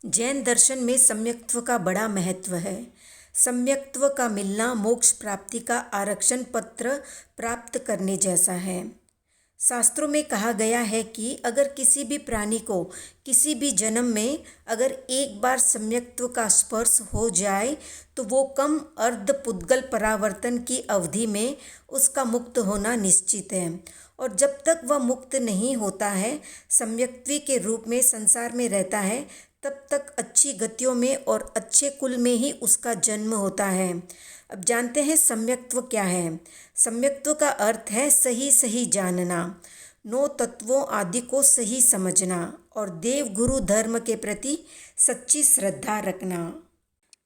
जैन दर्शन में सम्यक्त्व का बड़ा महत्व है। सम्यक्त्व का मिलना मोक्ष प्राप्ति का आरक्षण पत्र प्राप्त करने जैसा है। शास्त्रों में कहा गया है कि अगर किसी भी प्राणी को किसी भी जन्म में अगर एक बार सम्यक्त्व का स्पर्श हो जाए तो वो कम अर्ध पुद्गल परावर्तन की अवधि में उसका मुक्त होना निश्चित है, और जब तक वह मुक्त नहीं होता है, सम्यक्त्वी के रूप में संसार में रहता है, तब तक अच्छी गतियों में और अच्छे कुल में ही उसका जन्म होता है। अब जानते हैं सम्यक्त्व क्या है। सम्यक्त्व का अर्थ है सही सही जानना, नौ तत्वों आदि को सही समझना और देव गुरु धर्म के प्रति सच्ची श्रद्धा रखना।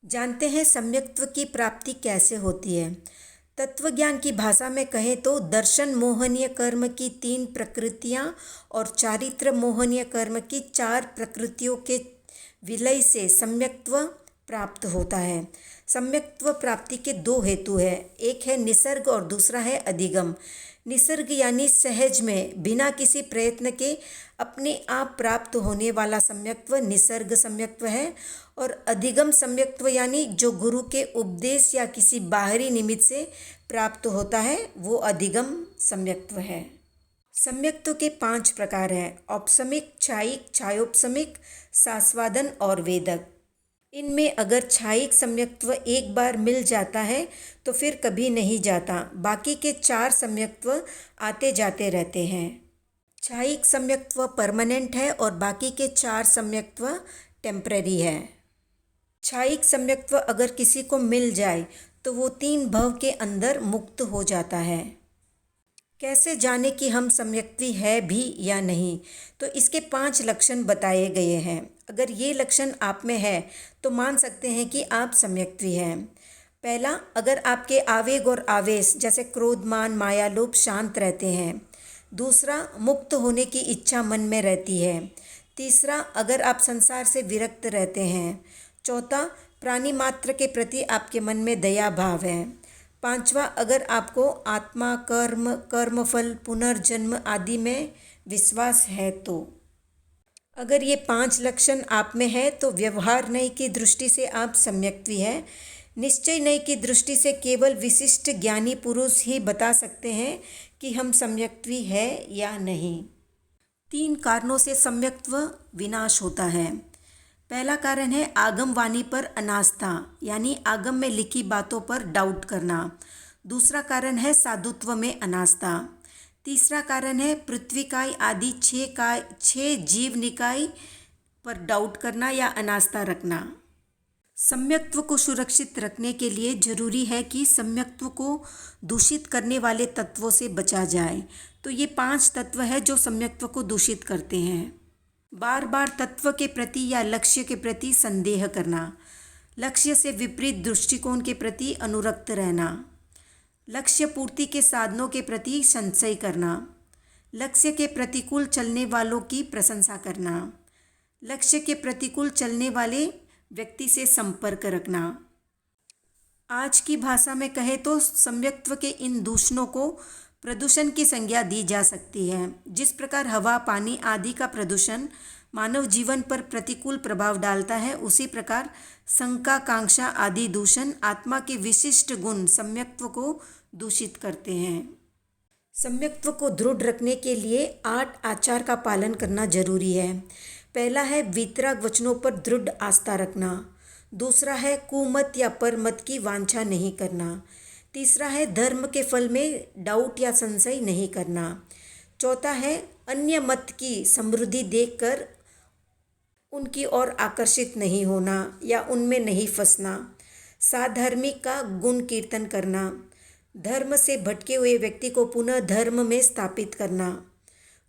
जानते हैं सम्यक्त्व की प्राप्ति कैसे होती है। तत्वज्ञान की भाषा में कहें तो दर्शन मोहनीय कर्म की 3 प्रकृतियां और चारित्र मोहनीय कर्म की 4 प्रकृतियों के विलय से सम्यक्त्व प्राप्त होता है। सम्यक्त्व प्राप्ति के 2 हेतु है, एक है निसर्ग और दूसरा है अधिगम। निसर्ग यानी सहज में बिना किसी प्रयत्न के अपने आप प्राप्त होने वाला सम्यक्त्व निसर्ग सम्यक्त्व है, और अधिगम सम्यक्त्व यानी जो गुरु के उपदेश या किसी बाहरी निमित्त से प्राप्त होता है वो अधिगम सम्यक्त्व है। सम्यक्त्व के 5 प्रकार हैं, औपसमिक, छायिक, छायोपसमिक, सास्वादन और वेदक। इनमें अगर छायिक सम्यक्त्व एक बार मिल जाता है तो फिर कभी नहीं जाता, बाकी के 4 सम्यक्त्व आते जाते रहते हैं। छायिक सम्यक्त्व परमानेंट है और बाकी के 4 सम्यक्त्व टेम्पररी है। छायिक सम्यक्त्व अगर किसी को मिल जाए तो वो 3 भव के अंदर मुक्त हो जाता है। कैसे जाने कि हम सम्यक्त्वी है भी या नहीं, तो इसके 5 लक्षण बताए गए हैं। अगर ये लक्षण आप में है तो मान सकते हैं कि आप सम्यक्त्वी हैं। पहला, अगर आपके आवेग और आवेश जैसे क्रोध, मान, माया, लोभ शांत रहते हैं। दूसरा, मुक्त होने की इच्छा मन में रहती है। तीसरा, अगर आप संसार से विरक्त रहते हैं। चौथा, प्राणी मात्र के प्रति आपके मन में दया भाव है। 5वां, अगर आपको आत्मा, कर्म, कर्मफल, पुनर्जन्म आदि में विश्वास है तो। अगर ये 5 लक्षण आप में है तो व्यवहार नय की दृष्टि से आप सम्यक्त्वी है। निश्चय नय की दृष्टि से केवल विशिष्ट ज्ञानी पुरुष ही बता सकते हैं कि हम सम्यक्त्वी है या नहीं। 3 कारणों से सम्यक्त्व विनाश होता है। पहला कारण है आगम वाणी पर अनास्था, यानी आगम में लिखी बातों पर डाउट करना। दूसरा कारण है साधुत्व में अनास्था। तीसरा कारण है पृथ्वीकाय आदि 6 जीव निकाय पर डाउट करना या अनास्था रखना। सम्यक्त्व को सुरक्षित रखने के लिए जरूरी है कि सम्यक्त्व को दूषित करने वाले तत्वों से बचा जाए। तो ये 5 तत्व है जो सम्यक्त्व को दूषित करते हैं। बार बार तत्व के प्रति या लक्ष्य के प्रति संदेह करना, लक्ष्य से विपरीत दृष्टिकोण के प्रति अनुरक्त रहना, लक्ष्य पूर्ति के साधनों के प्रति संशय करना, लक्ष्य के प्रतिकूल चलने वालों की प्रशंसा करना, लक्ष्य के प्रतिकूल चलने वाले व्यक्ति से संपर्क रखना। आज की भाषा में कहे तो सम्यक्त्व के इन दूषणों को प्रदूषण की संज्ञा दी जा सकती है। जिस प्रकार हवा, पानी आदि का प्रदूषण मानव जीवन पर प्रतिकूल प्रभाव डालता है, उसी प्रकार शंका, कांक्षा आदि दूषण आत्मा के विशिष्ट गुण सम्यक्त्व को दूषित करते हैं। सम्यक्त्व को दृढ़ रखने के लिए 8 आचार का पालन करना जरूरी है। पहला है वीतराग वचनों पर दृढ़ आस्था रखना। दूसरा है कुमत या परमत की वांछा नहीं करना। तीसरा है धर्म के फल में डाउट या संशय नहीं करना। चौथा है अन्य मत की समृद्धि देखकर उनकी ओर आकर्षित नहीं होना या उनमें नहीं फंसना। साधर्मिक का गुण कीर्तन करना। धर्म से भटके हुए व्यक्ति को पुनः धर्म में स्थापित करना।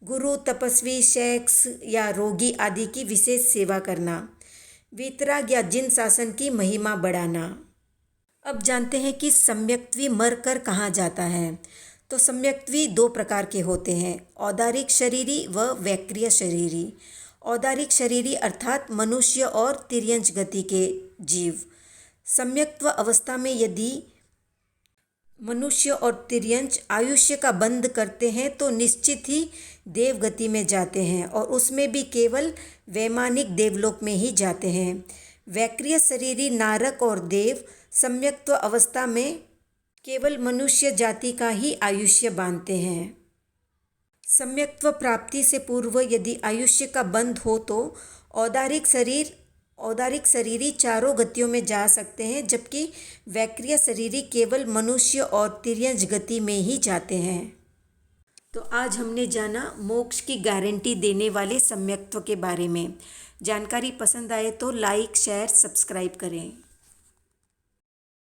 गुरु, तपस्वी, शैक्स या रोगी आदि की विशेष सेवा करना। वीतराग या जिन शासन की महिमा बढ़ाना। अब जानते हैं कि सम्यक्त्वी मर कर कहाँ जाता है। तो सम्यक्त्वी 2 प्रकार के होते हैं, औदारिक शरीरी व वैक्रिय शरीरी। औदारिक शरीरी अर्थात मनुष्य और तिर्यंच गति के जीव। सम्यक्त्व अवस्था में यदि मनुष्य और तिर्यंच आयुष्य का बंध करते हैं तो निश्चित ही देवगति में जाते हैं और उसमें भी केवल वैमानिक देवलोक में ही जाते हैं। वैक्रिय शरीरी नारक और देव सम्यक्त्व अवस्था में केवल मनुष्य जाति का ही आयुष्य बांधते हैं। सम्यक्त्व प्राप्ति से पूर्व यदि आयुष्य का बंध हो तो औदारिक शरीरी चारों गतियों में जा सकते हैं, जबकि वैक्रिय शरीरी केवल मनुष्य और तिर्यंच गति में ही जाते हैं। तो आज हमने जाना मोक्ष की गारंटी देने वाले सम्यक्त्व के बारे में। जानकारी पसंद आए तो लाइक, शेयर, सब्सक्राइब करें।